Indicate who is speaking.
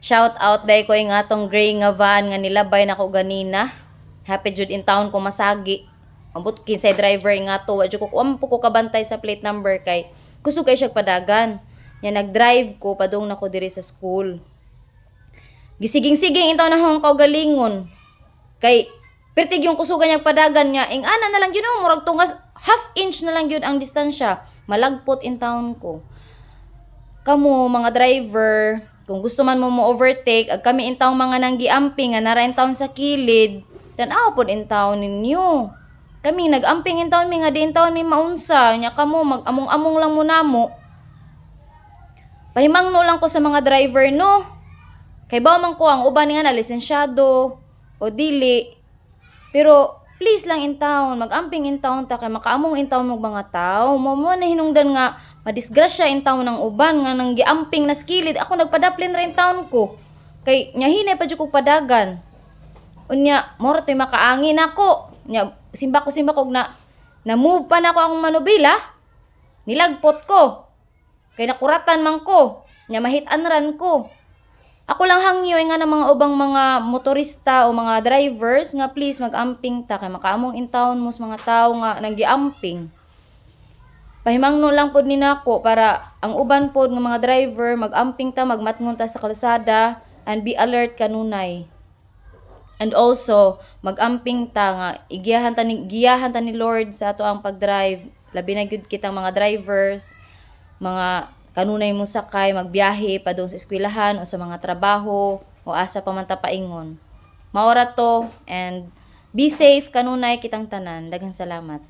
Speaker 1: Shout out day ko yung atong gray nga van nga nilabay na ko ganina. Happy jud in town ko masagi. Ambot kinsay driver nga to, wadyo ko po ko kabantay sa plate number kay kusog kay siya padagan. Nya nag-drive ko padung na ko diri sa school. Gisiging-siging intaw na hong kaugalingon. Kay pertig yung kusugan niyang padagan niya, ing ana na lang yun murag tungas half inch na lang yun ang distansya. Malagpot in town ko. Kamu mga driver, kung gusto man mo overtake, ag kami in town mga nanggiamping nga nara in town sa kilid, tanaw pod in town ninyo. Kami nag-amping in town mi nga di in town mi maunsa, nya kamo mag-among-among lang mo namo. Pahimangno lang ko sa mga driver no. Kay baw man ko ang uban nga na lisensyado o dili. Pero please lang in town, mag-amping in town ta kay makaamong in town mag mga tao. Mo na hinungdan nga madisgrasya in town ng uban nga nang giamping na skilid. Ako nagpadaplin ra in town ko. Kay nya hinay pa jud ko padagan. Unya, moro toy makaangin ako. Nya simba ko na move pa na ako akong manubila. Nilagpot ko. Kay nakuratan man ko. Nya mahit-an ran ko. Ako lang hangyo nga ng mga ubang mga motorista o mga drivers nga please mag-amping ta kay makaamong in town mo sa mga tao nga nanggi-amping. Pahimangno lang pod ni nako para ang uban pod nga mga driver mag-amping ta magmatngon ta sa kalsada and be alert kanunay. And also mag-amping ta nga giyahan ta ni Lord sa ato ang pag-drive. Labi na gyud kitang mga drivers, mga kanunay mo sakay, magbiyahe pa doon sa eskwelahan o sa mga trabaho o asa pa man ta paingon. Maora to and be safe kanunay kitang tanan. Daghang salamat.